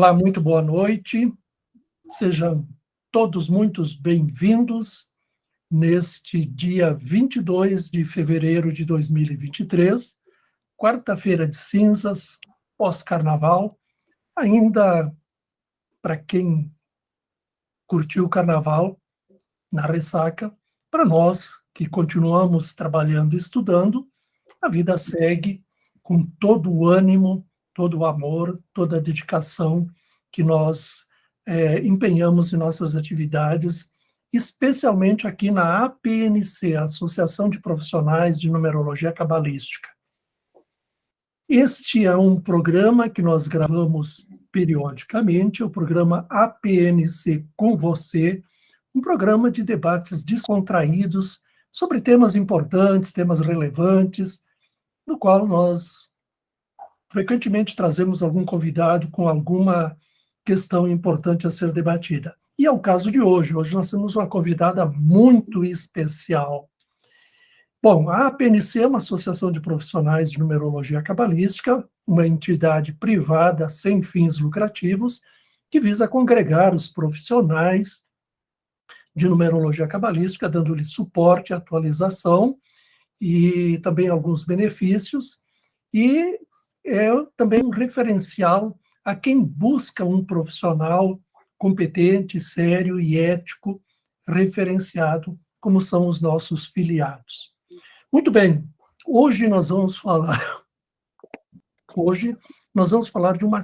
Olá, muito boa noite. Sejam todos muito bem-vindos neste dia 22 de fevereiro de 2023, quarta-feira de cinzas, pós-carnaval. Ainda para quem curtiu o carnaval, na ressaca, para nós que continuamos trabalhando e estudando, a vida segue com todo o ânimo, todo o amor, toda a dedicação que nós empenhamos em nossas atividades, especialmente aqui na APNC, a Associação de Profissionais de Numerologia Cabalística. Este é um programa que nós gravamos periodicamente, o programa APNC com você, um programa de debates descontraídos sobre temas importantes, temas relevantes, no qual nós frequentemente trazemos algum convidado com alguma questão importante a ser debatida. E é o caso de hoje. Hoje nós temos uma convidada muito especial. Bom, a APNC é uma associação de profissionais de numerologia cabalística, uma entidade privada sem fins lucrativos, que visa congregar os profissionais de numerologia cabalística, dando-lhes suporte, atualização e também alguns benefícios, e é também um referencial a quem busca um profissional competente, sério e ético, referenciado, como são os nossos filiados. Muito bem, hoje nós vamos falar de uma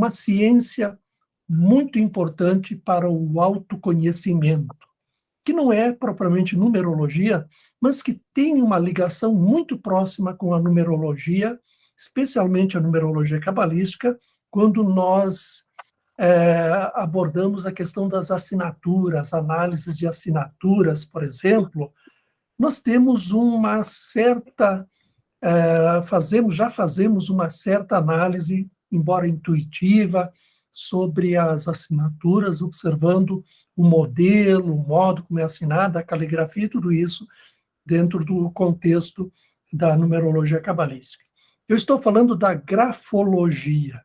ciência muito importante para o autoconhecimento, que não é propriamente numerologia, mas que tem uma ligação muito próxima com a numerologia, especialmente a numerologia cabalística, quando nós abordamos a questão das assinaturas, análises de assinaturas, por exemplo. Nós temos uma certa, já fazemos uma certa análise, embora intuitiva, sobre as assinaturas, observando o modelo, o modo como é assinada, a caligrafia e tudo isso dentro do contexto da numerologia cabalística. Eu estou falando da grafologia,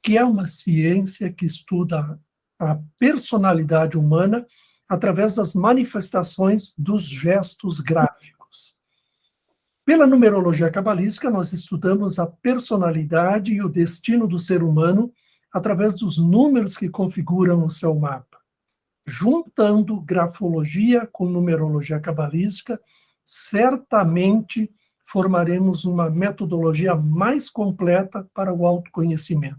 que é uma ciência que estuda a personalidade humana através das manifestações dos gestos gráficos. Pela numerologia cabalística, nós estudamos a personalidade e o destino do ser humano através dos números que configuram o seu mapa. Juntando grafologia com numerologia cabalística, certamente formaremos uma metodologia mais completa para o autoconhecimento.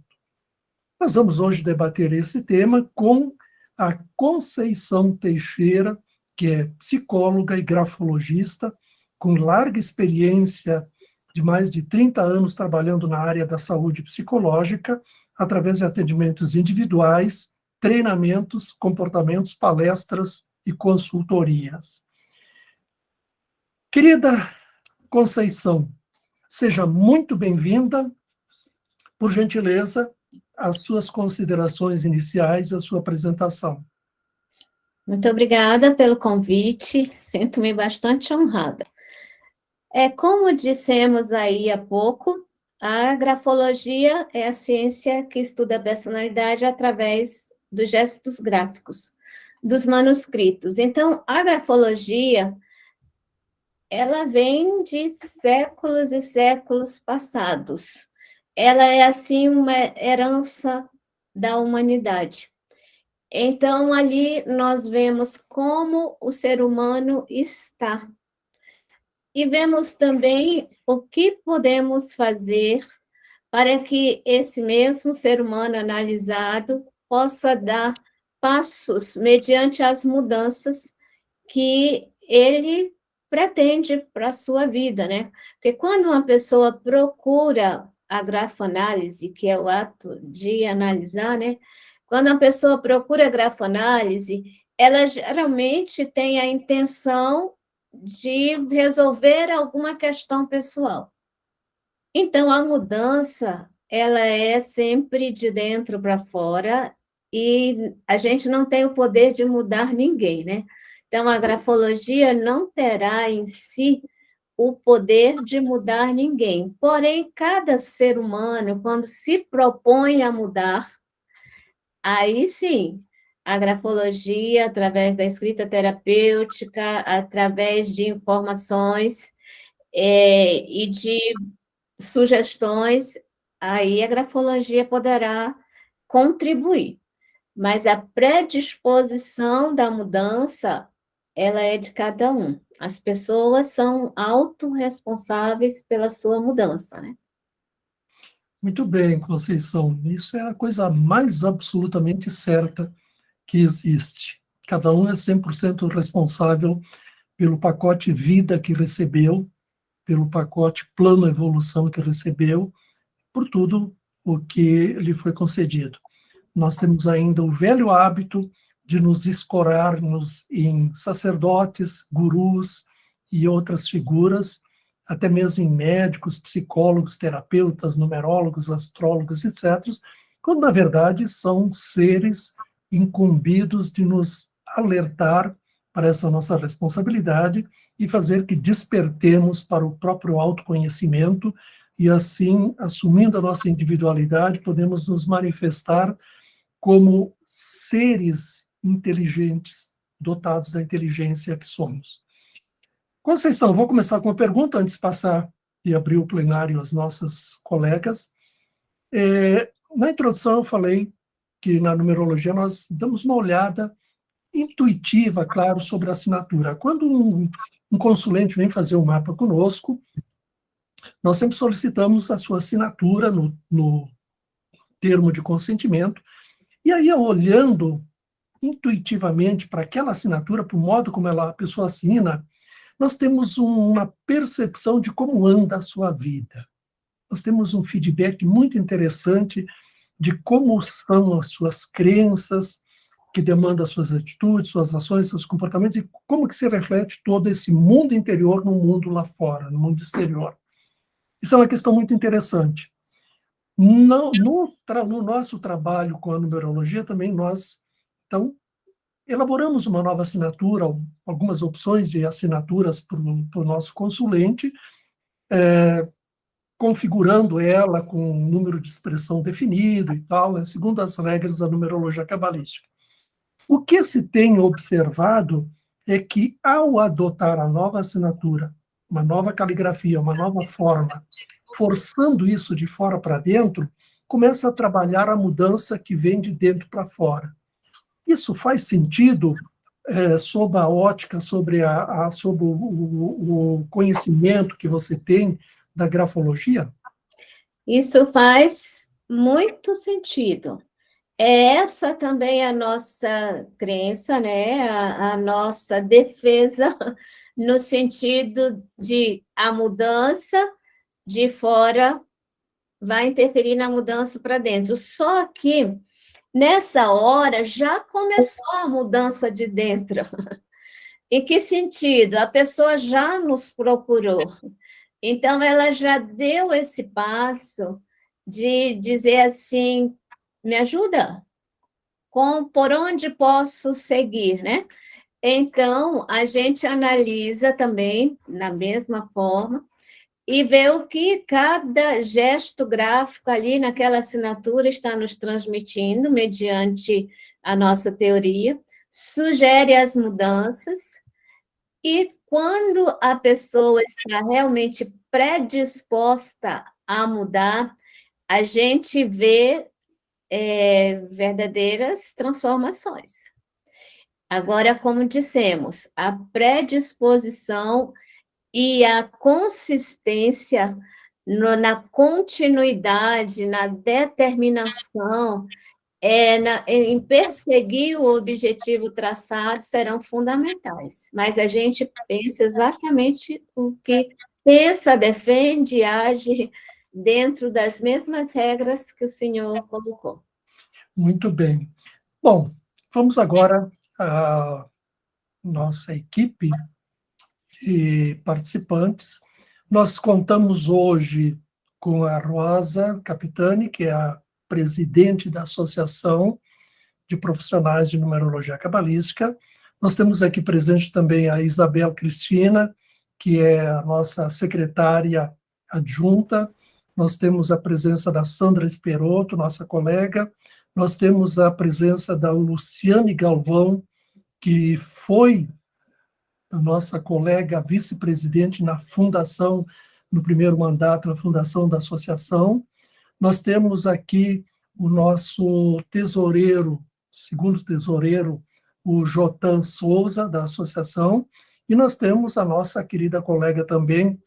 Nós vamos hoje debater esse tema com a Conceição Teixeira, que é psicóloga e grafologista, com larga experiência de mais de 30 anos trabalhando na área da saúde psicológica, através de atendimentos individuais, treinamentos, comportamentos, palestras e consultorias. Querida Conceição, seja muito bem-vinda. Por gentileza, as suas considerações iniciais e a sua apresentação. Muito obrigada pelo convite, sinto-me bastante honrada. Como dissemos aí há pouco, a grafologia é a ciência que estuda a personalidade através dos gestos gráficos, dos manuscritos. Então, a grafologia, ela vem de séculos e séculos passados. Ela é, assim, uma herança da humanidade. Então, ali nós vemos como o ser humano está. E vemos também o que podemos fazer para que esse mesmo ser humano analisado possa dar passos mediante as mudanças que ele pretende para a sua vida, né? Porque quando uma pessoa procura a grafoanálise, que é o ato de analisar, né? Quando a pessoa procura a grafoanálise, ela geralmente tem a intenção de resolver alguma questão pessoal. Então, a mudança, ela é sempre de dentro para fora e a gente não tem o poder de mudar ninguém, né? Então, a grafologia não terá em si o poder de mudar ninguém. Porém, cada ser humano, quando se propõe a mudar, aí sim, a grafologia, através da escrita terapêutica, através de informações e de sugestões, aí a grafologia poderá contribuir. Mas a predisposição da mudança, ela é de cada um. As pessoas são autorresponsáveis pela sua mudança, né? Muito bem, Conceição. Isso é a coisa mais absolutamente certa que existe. Cada um é 100% responsável pelo pacote vida que recebeu, pelo pacote plano evolução que recebeu, por tudo o que lhe foi concedido. Nós temos ainda o velho hábito de nos escorarmos em sacerdotes, gurus e outras figuras, até mesmo em médicos, psicólogos, terapeutas, numerólogos, astrólogos, etc., quando, na verdade, são seres incumbidos de nos alertar para essa nossa responsabilidade e fazer que despertemos para o próprio autoconhecimento e, assim, assumindo a nossa individualidade, podemos nos manifestar como seres inteligentes, dotados da inteligência que somos. Conceição, vou começar com uma pergunta antes de passar e abrir o plenário às nossas colegas. Na introdução eu falei que na numerologia nós damos uma olhada intuitiva, claro, sobre a assinatura. Quando um consulente vem fazer o mapa conosco, nós sempre solicitamos a sua assinatura no termo de consentimento, e aí, olhando intuitivamente para aquela assinatura, para o modo como a pessoa assina, nós temos uma percepção de como anda a sua vida. Nós temos um feedback muito interessante de como são as suas crenças, que demandam as suas atitudes, suas ações, seus comportamentos, e como que se reflete todo esse mundo interior no mundo lá fora, no mundo exterior. Isso é uma questão muito interessante. No nosso trabalho com a numerologia também nós, então, elaboramos uma nova assinatura, algumas opções de assinaturas para o nosso consulente, configurando ela com um número de expressão definido e tal, né, segundo as regras da numerologia cabalística. O que se tem observado é que, ao adotar a nova assinatura, uma nova caligrafia, uma nova forma, forçando isso de fora para dentro, começa a trabalhar a mudança que vem de dentro para fora. Isso faz sentido sob a ótica, sobre o conhecimento que você tem da grafologia? Isso faz muito sentido. Essa também é a nossa crença, né? A nossa defesa, no sentido de a mudança de fora vai interferir na mudança para dentro. Só que, nessa hora, já começou a mudança de dentro. Em que sentido? A pessoa já nos procurou. Então, ela já deu esse passo de dizer assim, me ajuda? Por onde posso seguir, né? Então, a gente analisa também, na mesma forma, e vê o que cada gesto gráfico ali naquela assinatura está nos transmitindo, mediante a nossa teoria, sugere as mudanças, e quando a pessoa está realmente predisposta a mudar, a gente vê verdadeiras transformações. Agora, como dissemos, a predisposição e a consistência na continuidade, na determinação, em perseguir o objetivo traçado serão fundamentais. Mas a gente pensa exatamente o que pensa, defende e age dentro das mesmas regras que o senhor colocou. Muito bem. Bom, vamos agora à nossa equipe de participantes. Nós contamos hoje com a Rosa Capitani, que é a presidente da Associação de Profissionais de Numerologia Cabalística. Nós temos aqui presente também a Isabel Cristina, que é a nossa secretária adjunta. Nós temos a presença da Sandra Esperotto, nossa colega. Nós temos a presença da Luciane Galvão, que foi a nossa colega vice-presidente na fundação, no primeiro mandato, na fundação da associação. Nós temos aqui o nosso tesoureiro, segundo tesoureiro, o Jotan Souza, da associação, e nós temos a nossa querida colega também,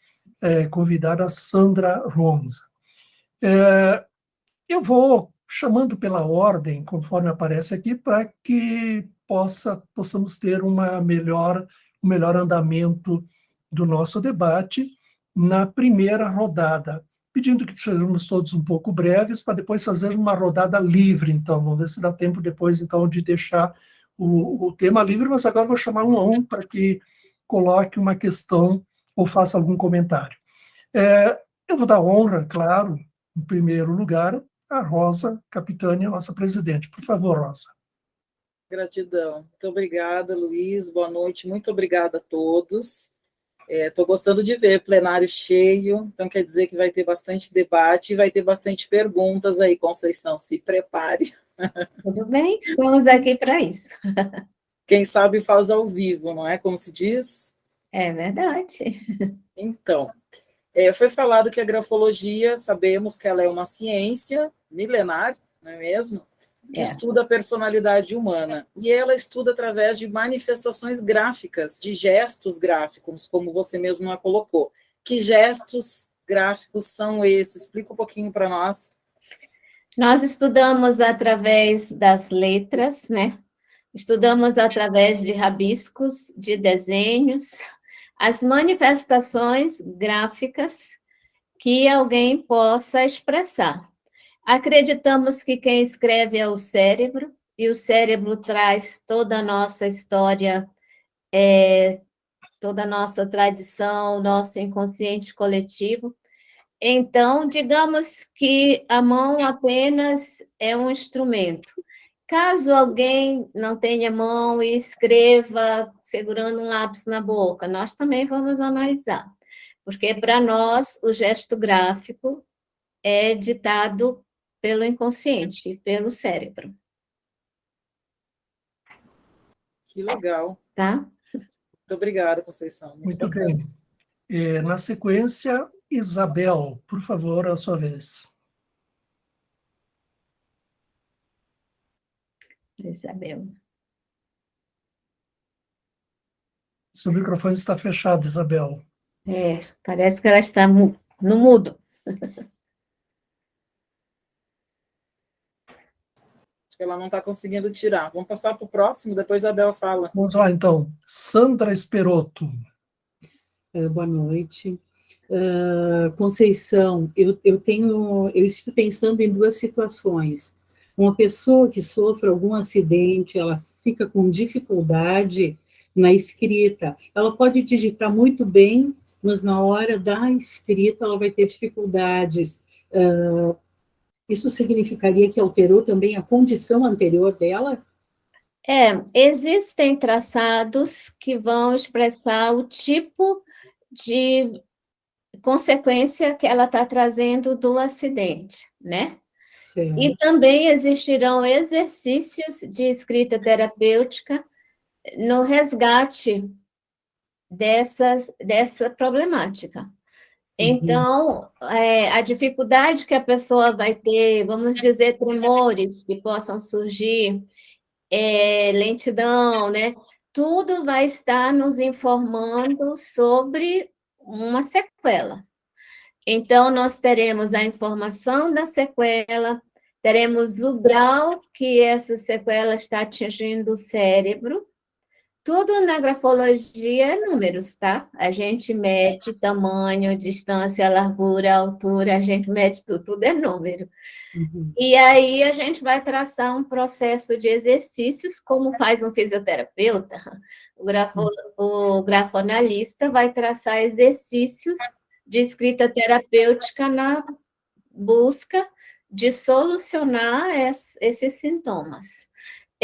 convidada, Sandra Ronza. Eu vou chamando pela ordem, conforme aparece aqui, para que possamos ter um melhor andamento do nosso debate na primeira rodada, pedindo que sejamos todos um pouco breves, para depois fazer uma rodada livre, então, vamos ver se dá tempo depois, então, de deixar o tema livre, mas agora vou chamar um a um para que coloque uma questão ou faça algum comentário. Eu vou dar honra, claro, em primeiro lugar, a Rosa Capitânia, nossa presidente. Por favor, Rosa. Gratidão. Muito obrigada, Luiz. Boa noite. Muito obrigada a todos. Estou gostando de ver plenário cheio, então quer dizer que vai ter bastante debate e vai ter bastante perguntas aí, Conceição. Se prepare. Tudo bem, estamos aqui para isso. Quem sabe faz ao vivo, não é? Como se diz? É verdade. Então, foi falado que a grafologia, sabemos que ela é uma ciência milenar, não é mesmo? Que estuda a personalidade humana. E ela estuda através de manifestações gráficas, de gestos gráficos, como você mesmo a colocou. Que gestos gráficos são esses? Explica um pouquinho para nós. Nós estudamos através das letras, né? Estudamos através de rabiscos, de desenhos, as manifestações gráficas que alguém possa expressar. Acreditamos que quem escreve é o cérebro, e o cérebro traz toda a nossa história, toda a nossa tradição, nosso inconsciente coletivo. Então, digamos que a mão apenas é um instrumento. Caso alguém não tenha mão e escreva segurando um lápis na boca, nós também vamos analisar, porque para nós o gesto gráfico é ditado pelo inconsciente, pelo cérebro. Que legal. Tá? Muito obrigada, Conceição. Muito bem. Na sequência, Isabel, por favor, a sua vez. Isabel. Seu microfone está fechado, Isabel. Parece que ela está no mudo. Acho que ela não está conseguindo tirar. Vamos passar para o próximo, depois a Isabel fala. Vamos lá, então. Sandra Esperotto. Boa noite. Conceição, eu estou pensando em duas situações. Uma pessoa que sofre algum acidente, ela fica com dificuldade na escrita. Ela pode digitar muito bem, mas na hora da escrita ela vai ter dificuldades. Isso significaria que alterou também a condição anterior dela? Existem traçados que vão expressar o tipo de consequência que ela está trazendo do acidente, né? Certo. E também existirão exercícios de escrita terapêutica no resgate dessa problemática. Então, a dificuldade que a pessoa vai ter, vamos dizer, tremores que possam surgir, lentidão, né? Tudo vai estar nos informando sobre uma sequela. Então, nós teremos a informação da sequela, teremos o grau que essa sequela está atingindo o cérebro. Tudo na grafologia é números, tá? A gente mede tamanho, distância, largura, altura, a gente mede tudo é número. E aí a gente vai traçar um processo de exercícios, como faz um fisioterapeuta, o grafonalista vai traçar exercícios de escrita terapêutica na busca de solucionar esses sintomas.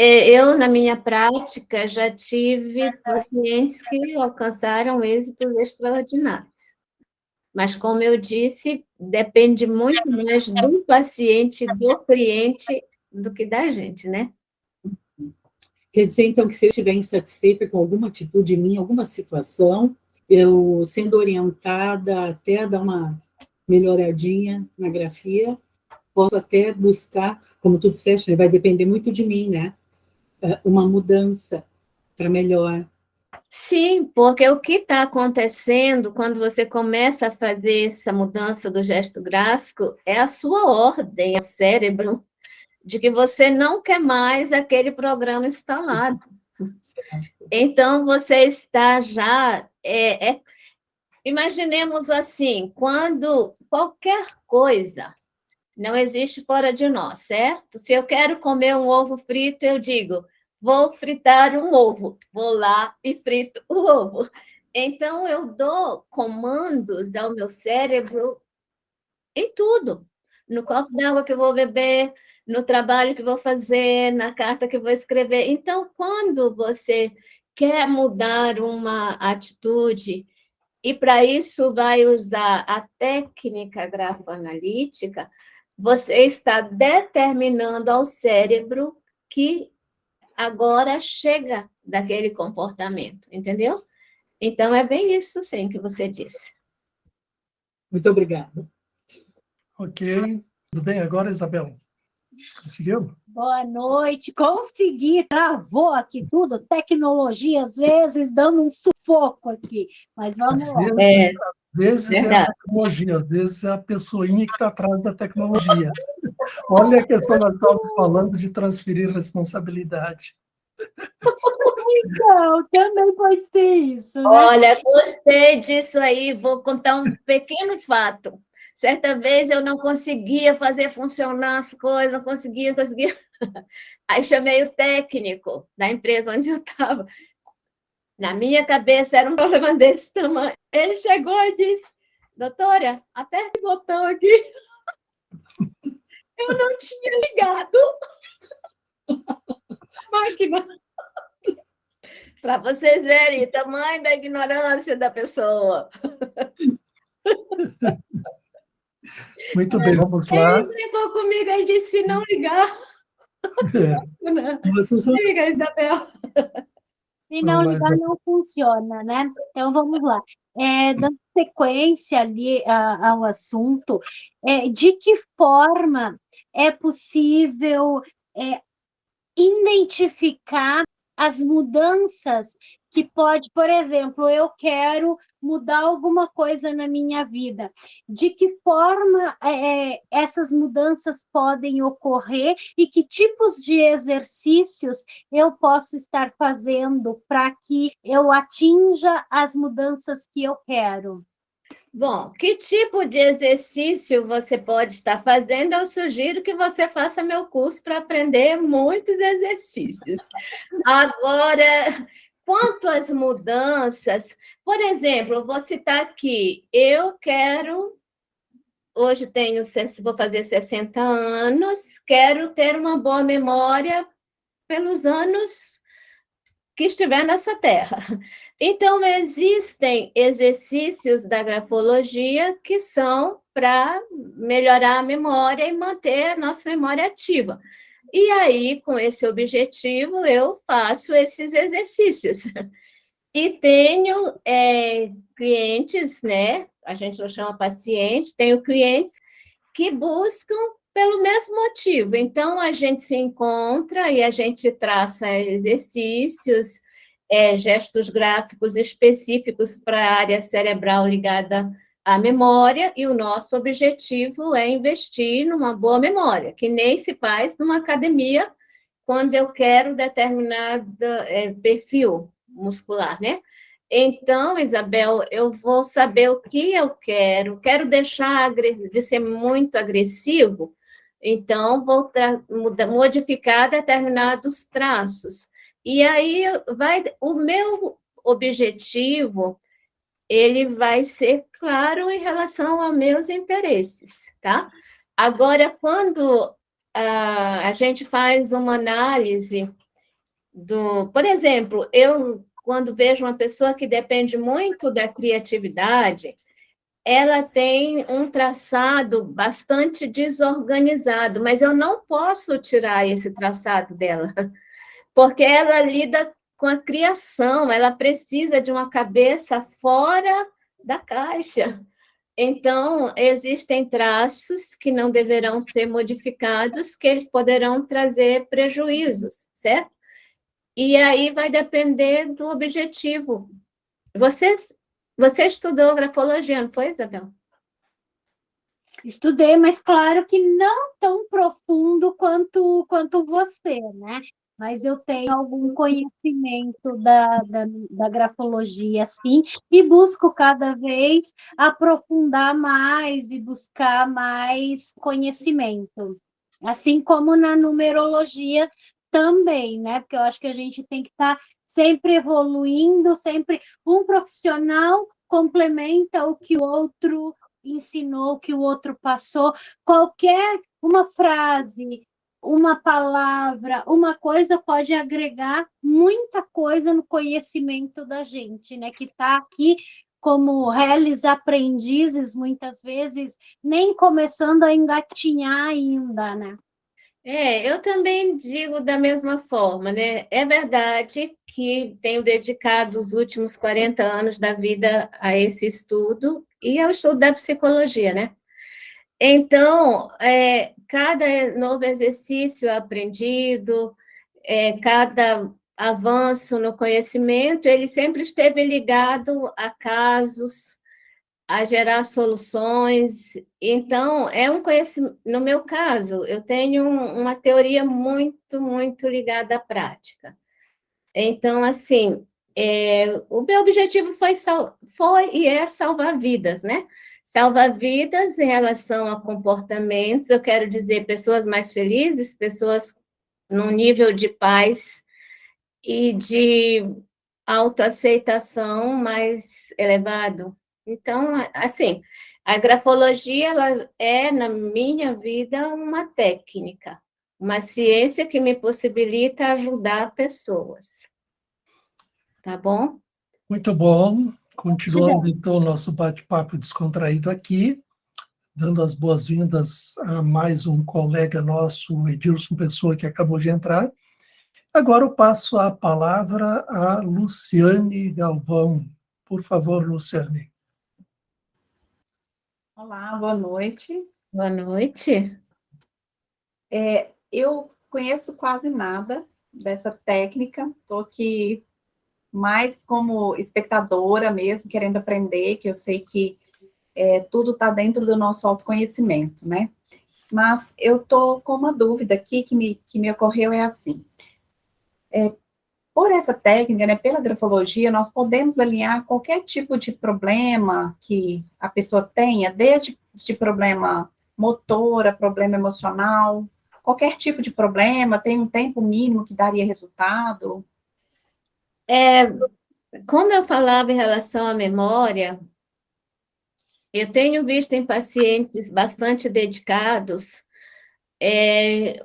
Eu, na minha prática, já tive pacientes que alcançaram êxitos extraordinários. Mas, como eu disse, depende muito mais do paciente, do cliente, do que da gente, né? Quer dizer, então, que se eu estiver insatisfeita com alguma atitude minha, alguma situação, eu, sendo orientada até a dar uma melhoradinha na grafia, posso até buscar, como tu disseste, né, vai depender muito de mim, né? Uma mudança para melhor. Sim, porque o que está acontecendo quando você começa a fazer essa mudança do gesto gráfico é a sua ordem ao cérebro de que você não quer mais aquele programa instalado. Então, você está já... imaginemos assim, quando qualquer coisa não existe fora de nós, certo? Se eu quero comer um ovo frito, eu digo, vou fritar um ovo. Vou lá e frito o ovo. Então, eu dou comandos ao meu cérebro em tudo. No copo d'água que eu vou beber, no trabalho que vou fazer, na carta que vou escrever. Então, quando você quer mudar uma atitude, e para isso vai usar a técnica grafoanalítica, você está determinando ao cérebro que agora chega daquele comportamento, entendeu? Então, é bem isso, sim, que você disse. Muito obrigada. Ok. Tudo bem agora, Isabel? Conseguiu? Boa noite. Consegui, travou aqui tudo. Tecnologia, às vezes, dando um sufoco aqui. Mas vamos lá. Às vezes é a tecnologia, às vezes é a pessoinha que está atrás da tecnologia. Olha a questão, nós estávamos falando de transferir responsabilidade. Então, também pode ser isso, né? Olha, gostei disso aí. Vou contar um pequeno fato. Certa vez eu não conseguia fazer funcionar as coisas, não conseguia. Aí chamei o técnico da empresa onde eu estava. Na minha cabeça era um problema desse tamanho. Ele chegou e disse, doutora, aperta esse botão aqui. Eu não tinha ligado a máquina. Para vocês verem o tamanho da ignorância da pessoa. Muito bem, vamos lá. Ele brincou comigo, ele disse, se não ligar... Liga, Isabel. Se não ligar, não funciona, né? Então, vamos lá. Dando sequência ali ao assunto, de que forma é possível identificar as mudanças que pode, por exemplo, eu quero mudar alguma coisa na minha vida. De que forma essas mudanças podem ocorrer e que tipos de exercícios eu posso estar fazendo para que eu atinja as mudanças que eu quero? Bom, que tipo de exercício você pode estar fazendo? Eu sugiro que você faça meu curso para aprender muitos exercícios. Agora, quanto às mudanças, por exemplo, vou citar aqui, eu quero, hoje vou fazer 60 anos, quero ter uma boa memória pelos anos que estiver nessa terra. Então, existem exercícios da grafologia que são para melhorar a memória e manter a nossa memória ativa. E aí, com esse objetivo, eu faço esses exercícios. E tenho clientes, né? A gente não chama paciente, tenho clientes que buscam pelo mesmo motivo. Então, a gente se encontra e a gente traça exercícios, gestos gráficos específicos para a área cerebral ligada à memória, e o nosso objetivo é investir numa boa memória, que nem se faz numa academia quando eu quero determinado perfil muscular, né? Então, Isabel, eu vou saber o que eu quero deixar de ser muito agressivo, então vou modificar determinados traços. E aí o meu objetivo, ele vai ser claro em relação aos meus interesses, tá? Agora, quando a gente faz uma análise Por exemplo, eu, quando vejo uma pessoa que depende muito da criatividade, ela tem um traçado bastante desorganizado, mas eu não posso tirar esse traçado dela, porque ela lida com a criação, ela precisa de uma cabeça fora da caixa. Então, existem traços que não deverão ser modificados, que eles poderão trazer prejuízos, certo? E aí vai depender do objetivo. Você estudou grafologia, não foi, Isabel? Estudei, mas claro que não tão profundo quanto você, né? Mas eu tenho algum conhecimento da grafologia, sim, e busco cada vez aprofundar mais e buscar mais conhecimento. Assim como na numerologia também, né? Porque eu acho que a gente tem que estar sempre evoluindo, sempre um profissional complementa o que o outro ensinou, que o outro passou, uma frase, uma palavra, uma coisa pode agregar muita coisa no conhecimento da gente, né? Que está aqui como réis aprendizes, muitas vezes, nem começando a engatinhar ainda, né? Eu também digo da mesma forma, né? É verdade que tenho dedicado os últimos 40 anos da vida a esse estudo e ao estudo da psicologia, né? Então, cada novo exercício aprendido, cada avanço no conhecimento, ele sempre esteve ligado a casos, a gerar soluções. Então, é um conhecimento. No meu caso, eu tenho uma teoria muito, muito ligada à prática. Então, assim, o meu objetivo foi e é salvar vidas, né? Salvar vidas em relação a comportamentos, eu quero dizer, pessoas mais felizes, pessoas num nível de paz e de autoaceitação mais elevado. Então, assim, a grafologia, ela é, na minha vida, uma técnica, uma ciência que me possibilita ajudar pessoas. Tá bom? Muito bom. Continuando, então, o nosso bate-papo descontraído aqui, dando as boas-vindas a mais um colega nosso, o Edilson Pessoa, que acabou de entrar. Agora eu passo a palavra a Luciane Galvão. Por favor, Luciane. Olá, boa noite. Boa noite. Eu conheço quase nada dessa técnica, estou aqui mais como espectadora mesmo, querendo aprender, que eu sei que tudo está dentro do nosso autoconhecimento, né? Mas eu estou com uma dúvida aqui que me ocorreu, é assim. Por essa técnica, né, pela grafologia, nós podemos alinhar qualquer tipo de problema que a pessoa tenha, desde de problema motor a problema emocional, qualquer tipo de problema, tem um tempo mínimo que daria resultado? Como eu falava em relação à memória, eu tenho visto em pacientes bastante dedicados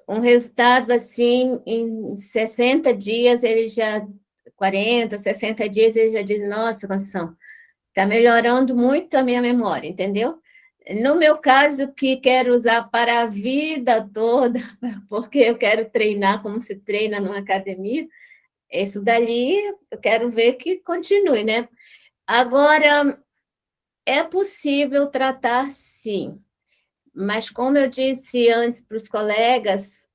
um resultado assim, em 60 dias, ele já, 40, 60 dias, ele já diz, nossa, Conceição, está melhorando muito a minha memória, entendeu? No meu caso, que quero usar para a vida toda, porque eu quero treinar como se treina numa academia, isso dali eu quero ver que continue, né? Agora, é possível tratar, sim, mas como eu disse antes para os colegas,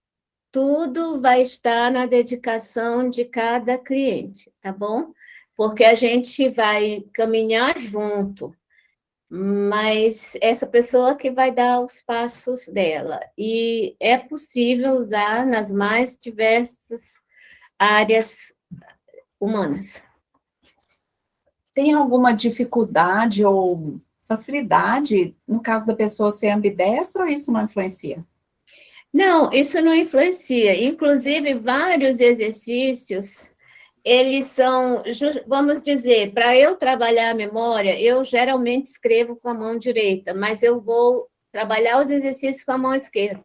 tudo vai estar na dedicação de cada cliente, tá bom? Porque a gente vai caminhar junto, mas essa pessoa que vai dar os passos dela. E é possível usar nas mais diversas áreas humanas. Tem alguma dificuldade ou facilidade no caso da pessoa ser ambidestra ou isso não influencia? Não, isso não influencia. Inclusive, vários exercícios, eles são, vamos dizer, para eu trabalhar a memória, eu geralmente escrevo com a mão direita, mas eu vou trabalhar os exercícios com a mão esquerda.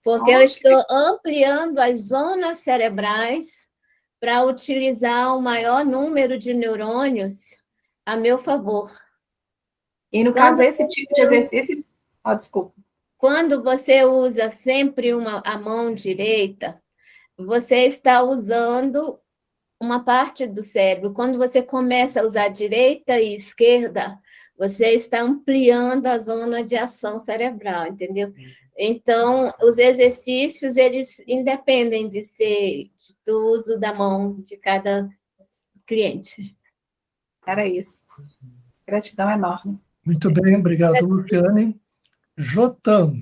Porque eu estou ampliando as zonas cerebrais para utilizar o maior número de neurônios a meu favor. E no caso, esse tipo de exercício... desculpa. Quando você usa sempre a mão direita, você está usando uma parte do cérebro. Quando você começa a usar direita e esquerda, você está ampliando a zona de ação cerebral, entendeu? Então, os exercícios, eles independem do uso da mão de cada cliente. Era isso. Gratidão enorme. Muito bem, obrigado, Luciane. Jotam,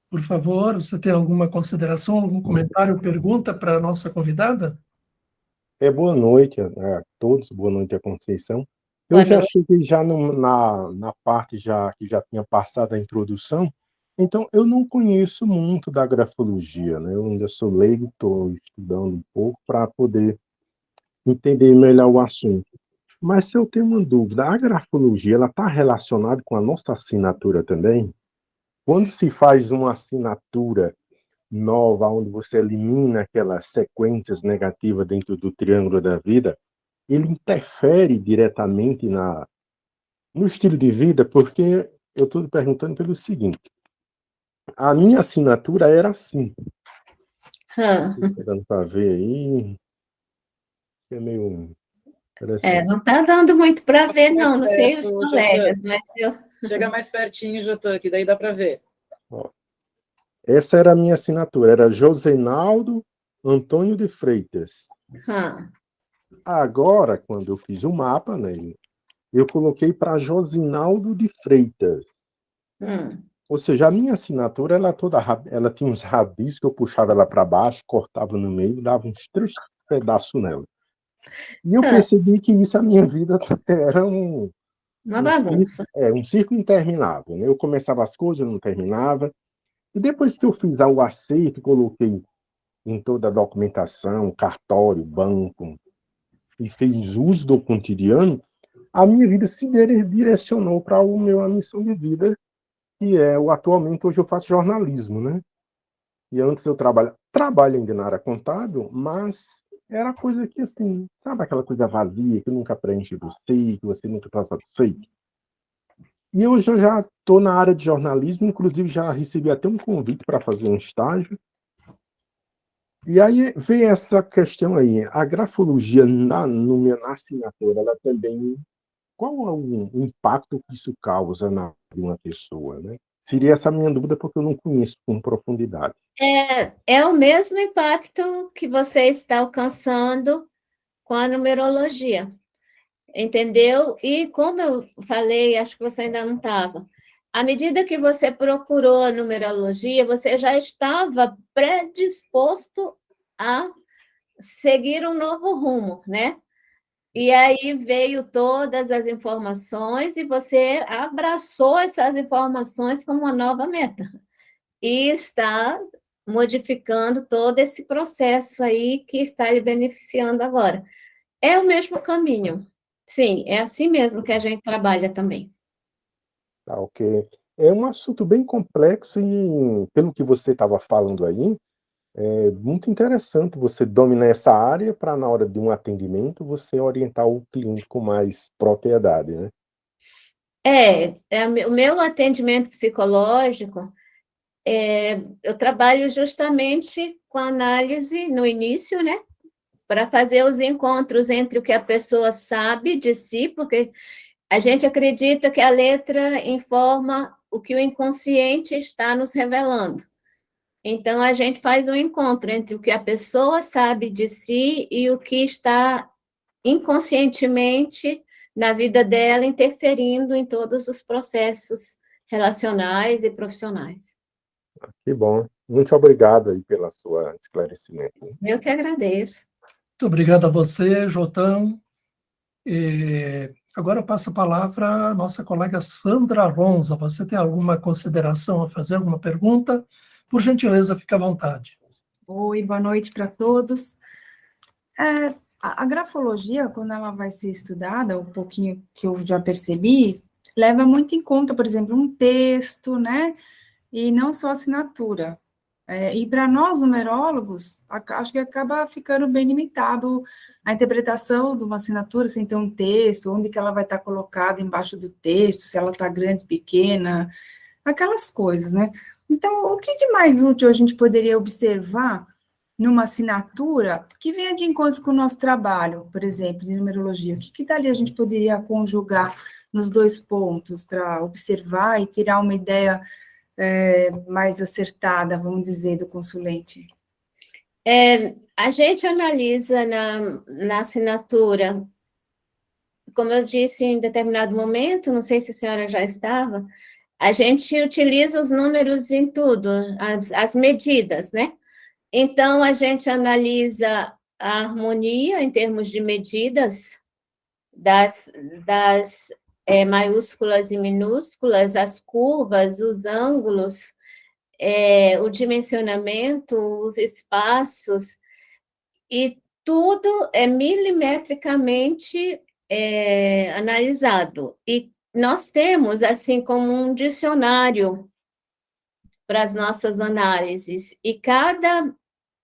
por favor, você tem alguma consideração, algum comentário, pergunta para a nossa convidada? Boa noite a todos, boa noite a Conceição. Eu Boa já noite. cheguei já na parte que já tinha passado a introdução, então eu não conheço muito da grafologia, né? Eu ainda sou leigo, estou estudando um pouco para poder entender melhor o assunto. Mas se eu tenho uma dúvida, a grafologia ela está relacionada com a nossa assinatura também? Quando se faz uma assinatura nova, onde você elimina aquelas sequências negativas dentro do triângulo da vida, ele interfere diretamente no estilo de vida, porque eu estou perguntando pelo seguinte, a minha assinatura era assim, não sei se está dando para ver aí, é meio interessante. Não está dando muito para ver, não sei os perto, colegas, mas eu... Chega mais pertinho, Jotan, que daí dá para ver. Ó, essa era a minha assinatura, era Josenaldo Antônio de Freitas. Agora, quando eu fiz o mapa, né, eu coloquei para Josinaldo de Freitas. Ou seja, a minha assinatura, ela tinha uns rabiscos que eu puxava ela para baixo, cortava no meio, dava uns 3 pedaços nela. E eu percebi que isso, a minha vida era uma bagunça. Um círculo interminável, né? Eu começava as coisas, eu não terminava. E depois que eu fiz o acerto, coloquei em toda a documentação, cartório, banco, e fiz uso do cotidiano, a minha vida se direcionou para a minha missão de vida, que atualmente, hoje eu faço jornalismo, né? E antes eu trabalho ainda na área contábil, mas era coisa que, assim, sabe aquela coisa vazia, que nunca preenche você, que você nunca está satisfeito? E hoje eu já estou na área de jornalismo, inclusive já recebi até um convite para fazer um estágio. E aí vem essa questão aí, a grafologia na assinatura, ela também, qual é o impacto que isso causa na de uma pessoa, né? Seria essa a minha dúvida, porque eu não conheço com profundidade. É o mesmo impacto que você está alcançando com a numerologia, entendeu? E como eu falei, acho que você ainda não estava, à medida que você procurou a numerologia, você já estava predisposto a seguir um novo rumo, né? E aí veio todas as informações e você abraçou essas informações como uma nova meta. E está modificando todo esse processo aí que está lhe beneficiando agora. É o mesmo caminho. Sim, é assim mesmo que a gente trabalha também. Tá, ok. É um assunto bem complexo e, pelo que você estava falando aí, é muito interessante você dominar essa área para, na hora de um atendimento, você orientar o cliente com mais propriedade, né? O meu atendimento psicológico, eu trabalho justamente com análise no início, né? Para fazer os encontros entre o que a pessoa sabe de si, porque a gente acredita que a letra informa o que o inconsciente está nos revelando. Então, a gente faz um encontro entre o que a pessoa sabe de si e o que está inconscientemente na vida dela, interferindo em todos os processos relacionais e profissionais. Que bom. Muito obrigado aí pelo seu esclarecimento. Eu que agradeço. Muito obrigado a você, Jotam. Agora eu passo a palavra à nossa colega Sandra Ronza. Você tem alguma consideração a fazer, alguma pergunta? Por gentileza, fique à vontade. Oi, boa noite para todos. A grafologia, quando ela vai ser estudada, um pouquinho que eu já percebi, leva muito em conta, por exemplo, um texto, né? E não só a assinatura. E para nós, numerólogos, acho que acaba ficando bem limitado a interpretação de uma assinatura, sem ter um texto, onde que ela vai estar colocada embaixo do texto, se ela está grande, pequena, aquelas coisas, né? Então, o que de mais útil a gente poderia observar numa assinatura que venha de encontro com o nosso trabalho, por exemplo, de numerologia? O que dali a gente poderia conjugar nos dois pontos para observar e tirar uma ideia mais acertada, vamos dizer, do consulente? A gente analisa na assinatura, como eu disse em determinado momento, não sei se a senhora já estava, a gente utiliza os números em tudo, as medidas, né? Então, a gente analisa a harmonia em termos de medidas das maiúsculas e minúsculas, as curvas, os ângulos, o dimensionamento, os espaços, e tudo é milimetricamente analisado. E nós temos, assim, como um dicionário para as nossas análises, e cada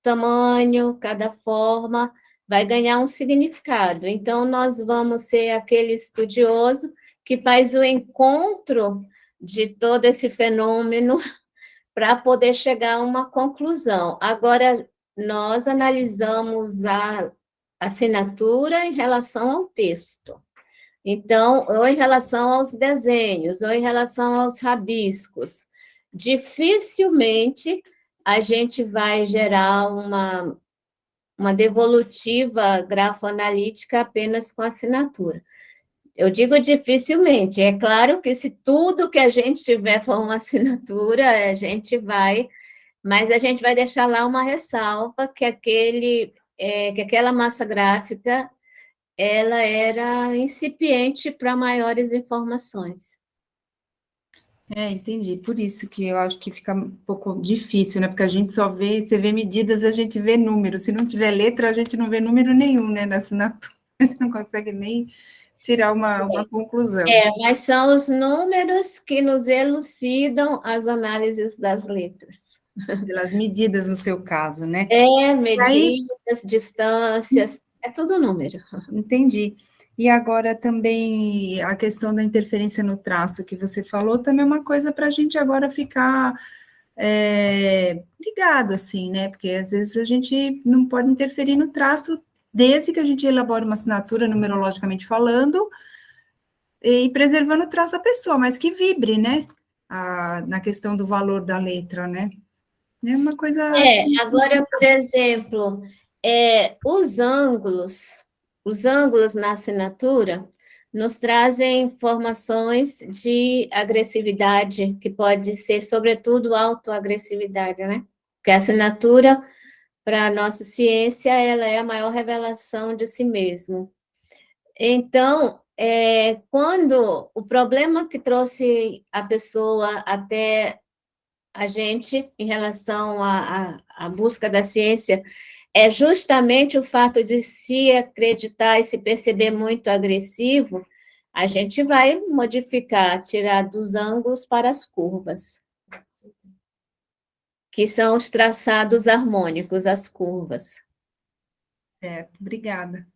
tamanho, cada forma vai ganhar um significado. Então, nós vamos ser aquele estudioso que faz o encontro de todo esse fenômeno para poder chegar a uma conclusão. Agora, nós analisamos a assinatura em relação ao texto. Então, ou em relação aos desenhos, ou em relação aos rabiscos. Dificilmente a gente vai gerar uma devolutiva grafoanalítica apenas com assinatura. Eu digo dificilmente, é claro que se tudo que a gente tiver for uma assinatura, a gente vai, mas a gente vai deixar lá uma ressalva que aquela massa gráfica, ela era incipiente para maiores informações. Entendi. Por isso que eu acho que fica um pouco difícil, né? Porque a gente só vê, você vê medidas, a gente vê números. Se não tiver letra, a gente não vê número nenhum, né? Na assinatura. A gente não consegue nem tirar uma conclusão. Mas são os números que nos elucidam as análises das letras. Pelas medidas, no seu caso, né? Medidas, distâncias, é tudo número. Entendi. E agora também a questão da interferência no traço que você falou, também é uma coisa para a gente agora ficar ligado, assim, né? Porque às vezes a gente não pode interferir no traço, desde que a gente elabore uma assinatura numerologicamente falando, e preservando o traço da pessoa, mas que vibre, né? Na questão do valor da letra, né? É uma coisa... Agora, por exemplo, os ângulos na assinatura nos trazem informações de agressividade, que pode ser, sobretudo, autoagressividade, né? Porque a assinatura, para a nossa ciência, ela é a maior revelação de si mesmo. Então, quando o problema que trouxe a pessoa até a gente em relação à busca da ciência é justamente o fato de se acreditar e se perceber muito agressivo, a gente vai modificar, tirar dos ângulos para as curvas, que são os traçados harmônicos, as curvas. Certo, obrigada.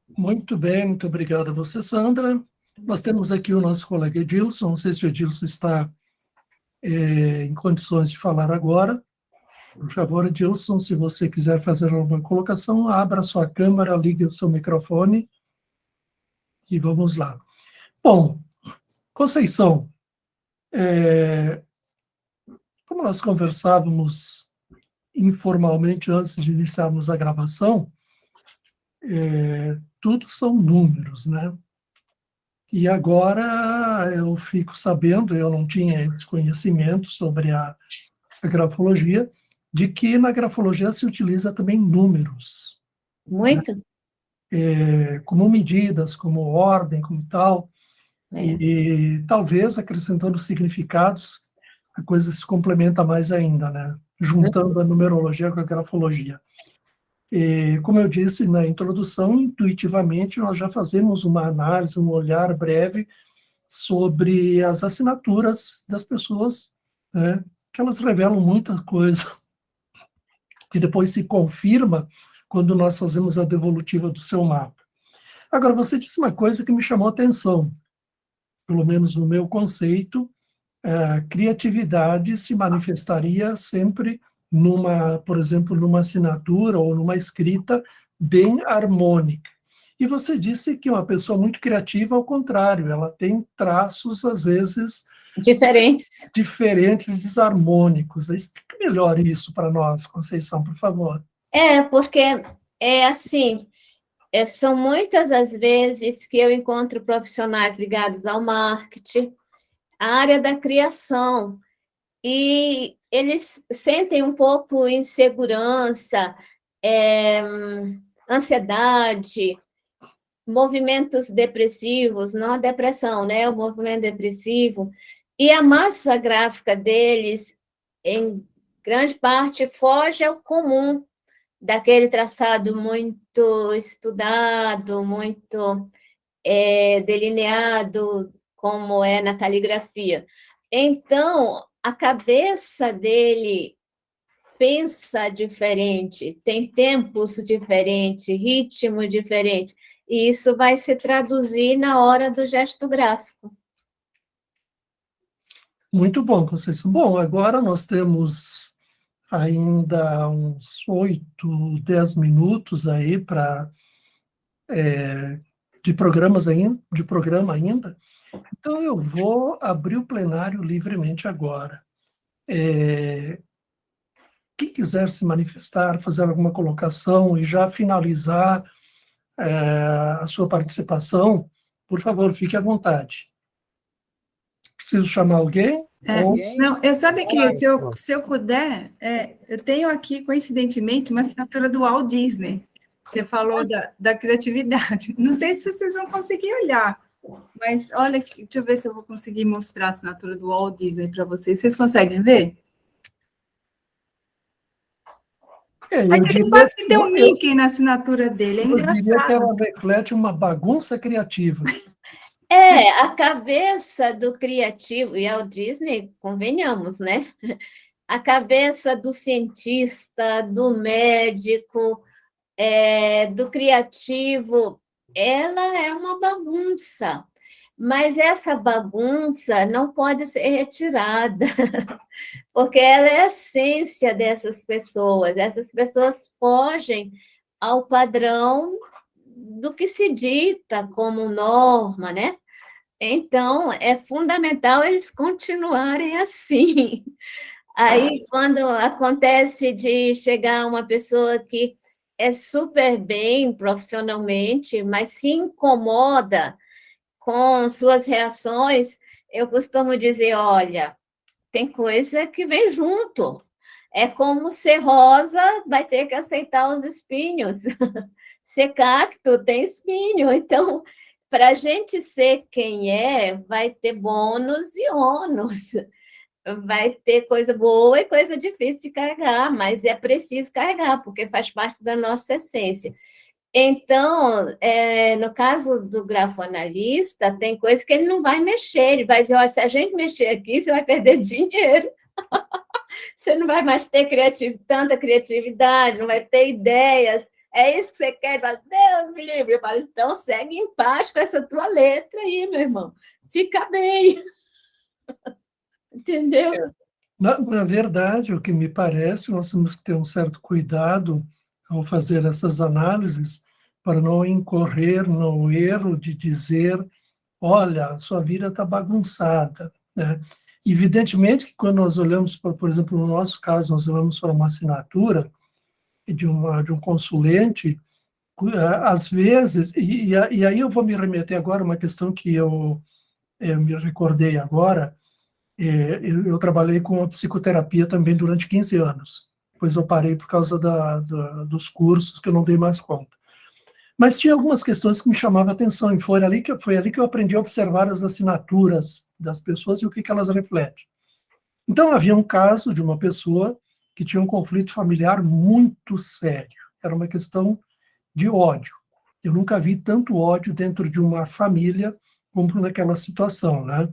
Muito bem, muito obrigado a você, Sandra. Nós temos aqui o nosso colega Edilson, não sei se o Edilson está em condições de falar agora. Por favor, Edilson, se você quiser fazer alguma colocação, abra sua câmera, ligue o seu microfone e vamos lá. Bom, Conceição, como nós conversávamos informalmente antes de iniciarmos a gravação, tudo são números, né? E agora eu fico sabendo, eu não tinha esse conhecimento sobre a grafologia, de que na grafologia se utiliza também números. Muito? Né? Como medidas, como ordem, como tal. E talvez acrescentando significados, a coisa se complementa mais ainda, né? Juntando a numerologia com a grafologia. Como eu disse na introdução, intuitivamente nós já fazemos uma análise, um olhar breve sobre as assinaturas das pessoas, né? Que elas revelam muita coisa que depois se confirma quando nós fazemos a devolutiva do seu mapa. Agora, você disse uma coisa que me chamou a atenção, pelo menos no meu conceito, a criatividade se manifestaria sempre por exemplo, numa assinatura ou numa escrita bem harmônica. E você disse que uma pessoa muito criativa, ao contrário, ela tem traços, às vezes, Diferentes. desarmônicos. Explica melhor isso para nós, Conceição, por favor. Porque é assim, são muitas as vezes que eu encontro profissionais ligados ao marketing, à área da criação, e eles sentem um pouco insegurança, ansiedade, movimentos depressivos, não a depressão, né? O movimento depressivo, e a massa gráfica deles, em grande parte, foge ao comum, daquele traçado muito estudado, muito delineado, como é na caligrafia. Então, a cabeça dele pensa diferente, tem tempos diferentes, ritmo diferente, e isso vai se traduzir na hora do gesto gráfico. Muito bom, Conceição. Bom, agora nós temos ainda uns 8, 10 minutos aí de programa ainda. Então, eu vou abrir o plenário livremente agora. Quem quiser se manifestar, fazer alguma colocação e já finalizar a sua participação, por favor, fique à vontade. Preciso chamar alguém? Não, eu sabe que se eu puder, eu tenho aqui, coincidentemente, uma assinatura do Walt Disney. Você falou da criatividade. Não sei se vocês vão conseguir olhar, mas olha, deixa eu ver se eu vou conseguir mostrar a assinatura do Walt Disney para vocês. Vocês conseguem ver? Quase que tem um Mickey na assinatura dele, é engraçado. Eu diria que ela reflete uma bagunça criativa. A cabeça do criativo, e ao Disney, convenhamos, né? A cabeça do cientista, do médico, do criativo, ela é uma bagunça, mas essa bagunça não pode ser retirada, porque ela é a essência dessas pessoas. Essas pessoas fogem ao padrão do que se dita como norma, né? Então, é fundamental eles continuarem assim. Aí, quando acontece de chegar uma pessoa que é super bem profissionalmente, mas se incomoda com suas reações, eu costumo dizer, olha, tem coisa que vem junto. É como ser rosa, vai ter que aceitar os espinhos. Ser cacto tem espinho. Então, para a gente ser quem vai ter bônus e ônus. Vai ter coisa boa e coisa difícil de carregar, mas é preciso carregar, porque faz parte da nossa essência. Então, no caso do grafoanalista, tem coisa que ele não vai mexer, ele vai dizer, olha, se a gente mexer aqui, você vai perder dinheiro. Você não vai mais ter tanta criatividade, não vai ter ideias. É isso que você quer? Ele fala, Deus me livre. Eu falo, então segue em paz com essa tua letra aí, meu irmão. Fica bem. Entendeu? Na verdade, o que me parece, nós temos que ter um certo cuidado ao fazer essas análises para não incorrer no erro de dizer, olha, sua vida está bagunçada, né? Evidentemente que quando nós olhamos, por exemplo, no nosso caso, nós olhamos para uma assinatura de um consulente, às vezes, e aí eu vou me remeter agora a uma questão que eu me recordei agora. Eu trabalhei com a psicoterapia também durante 15 anos, depois eu parei por causa dos cursos, que eu não dei mais conta. Mas tinha algumas questões que me chamavam a atenção, e foi ali que eu aprendi a observar as assinaturas das pessoas e o que elas refletem. Então, havia um caso de uma pessoa que tinha um conflito familiar muito sério. Era uma questão de ódio. Eu nunca vi tanto ódio dentro de uma família como naquela situação, né?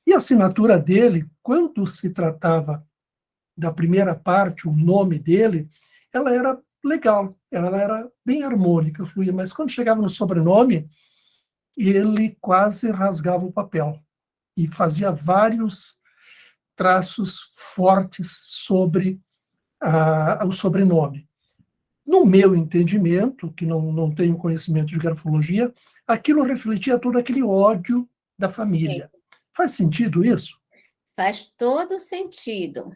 E a assinatura dele, quando se tratava da primeira parte, o nome dele, ela era legal, ela era bem harmônica, fluía, mas quando chegava no sobrenome, ele quase rasgava o papel e fazia vários traços fortes sobre o sobrenome. No meu entendimento, que não tenho conhecimento de grafologia, aquilo refletia todo aquele ódio da família. Faz sentido isso? Faz todo sentido.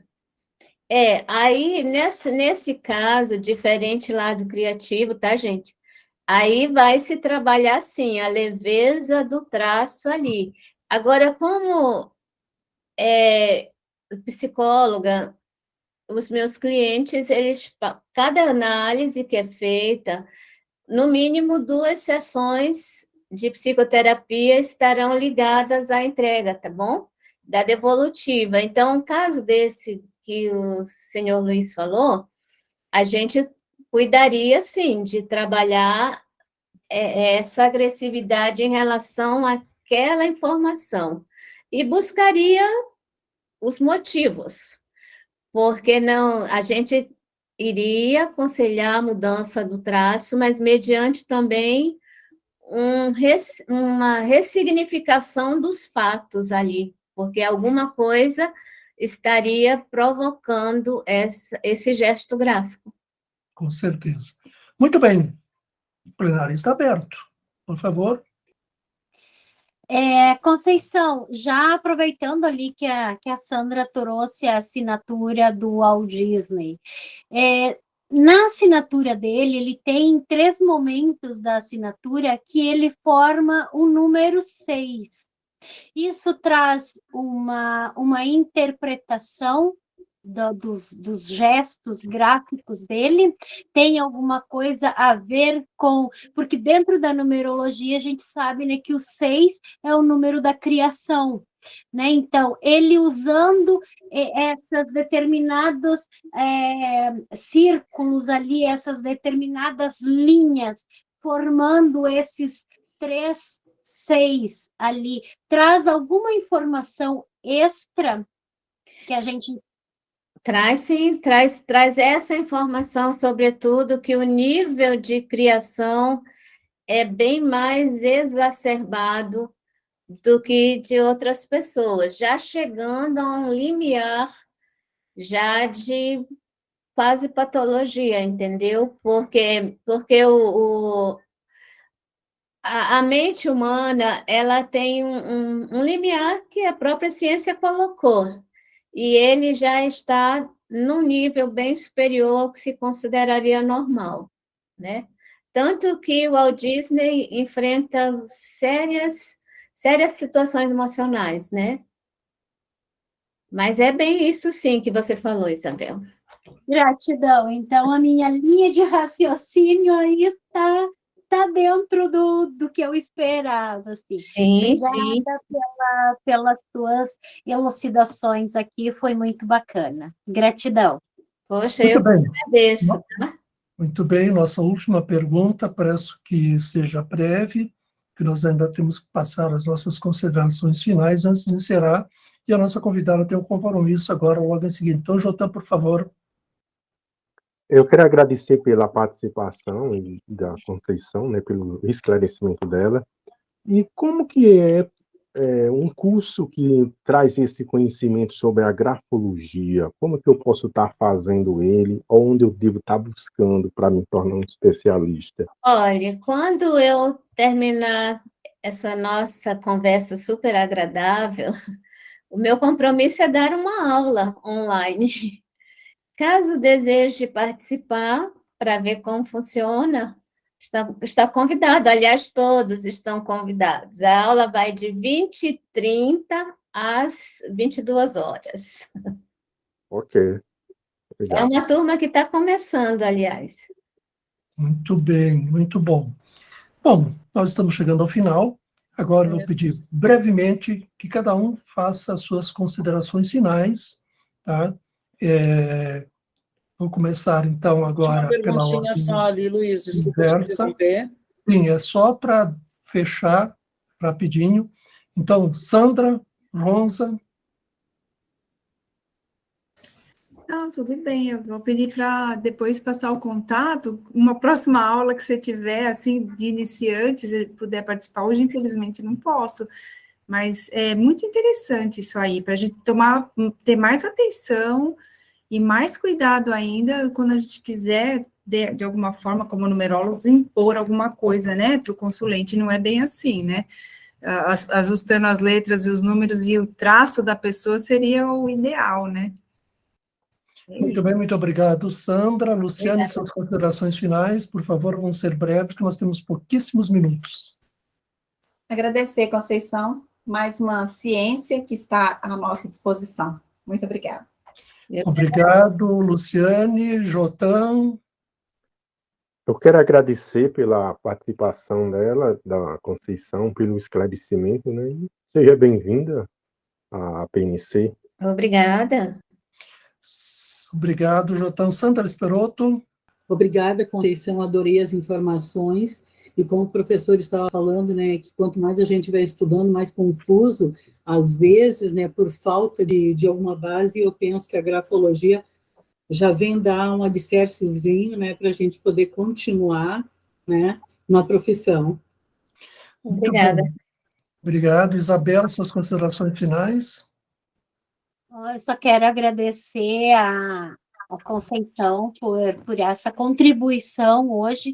Aí, nesse caso, diferente lá do criativo, tá, gente? Aí vai se trabalhar, sim, a leveza do traço ali. Agora, como psicóloga, os meus clientes, cada análise que é feita, no mínimo 2 sessões de psicoterapia estarão ligadas à entrega, tá bom? Da devolutiva. Então, um caso desse que o senhor Luiz falou, a gente cuidaria, sim, de trabalhar essa agressividade em relação àquela informação e buscaria os motivos, porque não, a gente iria aconselhar a mudança do traço, mas mediante também uma ressignificação dos fatos ali, porque alguma coisa estaria provocando esse gesto gráfico. Com certeza. Muito bem. O plenário está aberto. Por favor. Conceição, já aproveitando ali que a Sandra trouxe a assinatura do Walt Disney, na assinatura dele, ele tem 3 momentos da assinatura que ele forma o número 6. Isso traz uma interpretação dos gestos gráficos dele, tem alguma coisa a ver com... Porque dentro da numerologia a gente sabe, né, que o 6 é o número da criação, né? Então, ele usando essas determinados círculos ali, essas determinadas linhas, formando esses 3, 6 ali, traz alguma informação extra que a gente... Traz, sim, traz essa informação, sobretudo, que o nível de criação é bem mais exacerbado do que de outras pessoas, já chegando a um limiar já de quase patologia, entendeu? Porque a mente humana, ela tem um limiar que a própria ciência colocou, e ele já está num nível bem superior ao que se consideraria normal, né? Tanto que o Walt Disney enfrenta sérias situações emocionais, né? Mas é bem isso, sim, que você falou, Isabel. Gratidão. Então, a minha linha de raciocínio aí está dentro do que eu esperava. Assim. Sim, obrigada sim. Pelas tuas elucidações aqui, foi muito bacana. Gratidão. Poxa, Muito eu bem. agradeço. Tá? Muito bem, nossa última pergunta, peço que seja breve, que nós ainda temos que passar as nossas considerações finais antes de encerrar, e a nossa convidada tem um compromisso agora, logo em seguida. Então, Jotan, por favor. Eu quero agradecer pela participação da Conceição, né, pelo esclarecimento dela. E como que é um curso que traz esse conhecimento sobre a grafologia? Como que eu posso estar fazendo ele? Onde eu devo estar buscando para me tornar um especialista? Olha, quando eu terminar essa nossa conversa super agradável, o meu compromisso é dar uma aula online. Caso deseje participar para ver como funciona, está convidado. Aliás, todos estão convidados. A aula vai de 20h30 às 22h. Ok. Obrigado. É uma turma que está começando, aliás. Muito bem, muito bom. Bom, nós estamos chegando ao final. Agora eu vou pedir brevemente que cada um faça as suas considerações finais, tá? Vou começar, então, agora Uma pela perguntinha ordem só ali, Luiz, desculpa te inversa. interromper. Sim, é só para fechar rapidinho. Então, Sandra, Ronza. Não, tudo bem, eu vou pedir para depois passar o contato, uma próxima aula que você tiver, assim, de iniciantes, se puder participar. Hoje, infelizmente, não posso, mas é muito interessante isso aí, para a gente ter mais atenção e mais cuidado ainda quando a gente quiser, de alguma forma, como numerólogos, impor alguma coisa, né, para o consulente. Não é bem assim, né? Ajustando as letras e os números e o traço da pessoa seria o ideal, né? Muito bem, muito obrigado, Sandra. Luciane, suas considerações finais, por favor, vão ser breves, que nós temos pouquíssimos minutos. Agradecer, Conceição, mais uma ciência que está à nossa disposição. Muito obrigada. Obrigado, Luciane, Jotan. Eu quero agradecer pela participação dela, da Conceição, pelo esclarecimento, né? E seja bem-vinda à PNC. Obrigada. Obrigado, Jotan. Sandra Esperotto. Obrigada, Conceição, adorei as informações, e como o professor estava falando, né, que quanto mais a gente vai estudando, mais confuso, às vezes, né, por falta de alguma base, eu penso que a grafologia já vem dar um alicercezinho, né, para a gente poder continuar, né, na profissão. Obrigada. Obrigado. Isabela, suas considerações finais? Eu só quero agradecer a Conceição por essa contribuição hoje.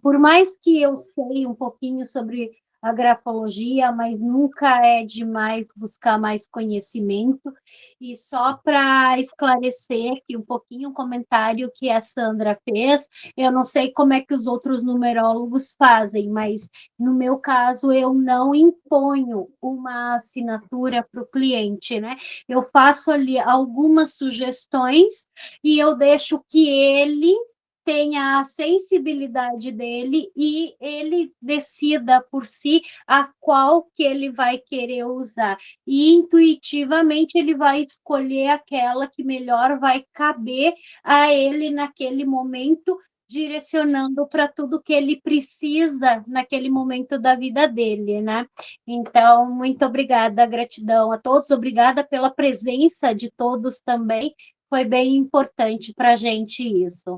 Por mais que eu sei um pouquinho sobre a grafologia, mas nunca é demais buscar mais conhecimento. E só para esclarecer aqui um pouquinho o comentário que a Sandra fez, eu não sei como é que os outros numerólogos fazem, mas no meu caso eu não imponho uma assinatura para o cliente, né? Eu faço ali algumas sugestões e eu deixo que ele tenha a sensibilidade dele e ele decida por si a qual que ele vai querer usar. E intuitivamente ele vai escolher aquela que melhor vai caber a ele naquele momento, direcionando para tudo que ele precisa naquele momento da vida dele, né? Então, muito obrigada, gratidão a todos, obrigada pela presença de todos também, foi bem importante para a gente isso.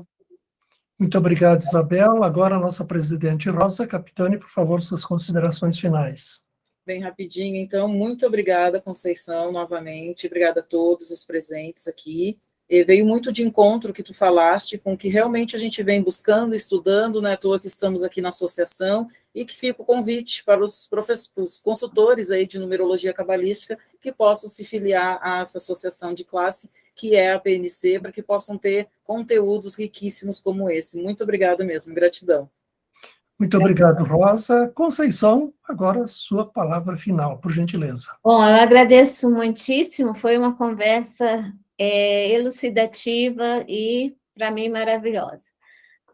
Muito obrigado, Isabel. Agora a nossa presidente Rosa Capitani, por favor, suas considerações finais. Bem rapidinho, então, muito obrigada, Conceição, novamente, obrigada a todos os presentes aqui. E veio muito de encontro que tu falaste com o que realmente a gente vem buscando, estudando, não é à toa que estamos aqui na associação, e que fica o convite para os consultores aí de numerologia cabalística que possam se filiar a essa associação de classe, que é a PNC, para que possam ter conteúdos riquíssimos como esse. Muito obrigada mesmo, gratidão. Muito obrigado, Rosa. Conceição, agora sua palavra final, por gentileza. Bom, eu agradeço muitíssimo, foi uma conversa elucidativa e, para mim, maravilhosa.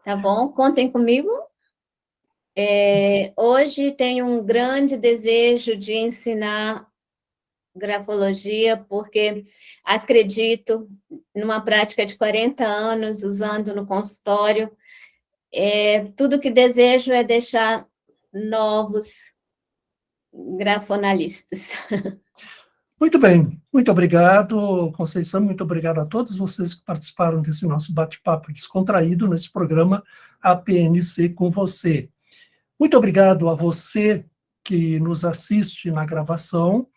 Tá bom? Contem comigo. Hoje tenho um grande desejo de ensinar grafologia, porque acredito numa prática de 40 anos, usando no consultório. Tudo que desejo é deixar novos grafonalistas. Muito bem, muito obrigado, Conceição, muito obrigado a todos vocês que participaram desse nosso bate-papo descontraído nesse programa APNC com você. Muito obrigado a você que nos assiste na gravação,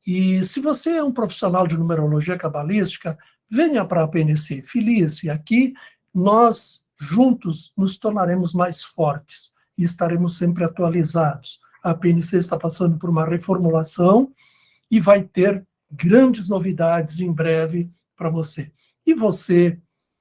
e se você é um profissional de numerologia cabalística, venha para a APNC, filie-se aqui, nós juntos nos tornaremos mais fortes e estaremos sempre atualizados. A APNC está passando por uma reformulação e vai ter grandes novidades em breve para você. E você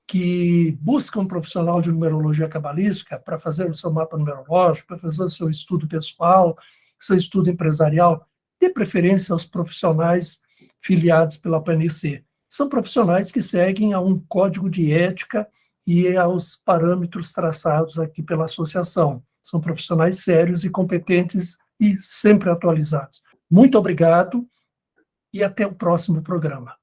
que busca um profissional de numerologia cabalística para fazer o seu mapa numerológico, para fazer o seu estudo pessoal, seu estudo empresarial, dê preferência aos profissionais filiados pela PNC. São profissionais que seguem a um código de ética e aos parâmetros traçados aqui pela associação. São profissionais sérios e competentes e sempre atualizados. Muito obrigado e até o próximo programa.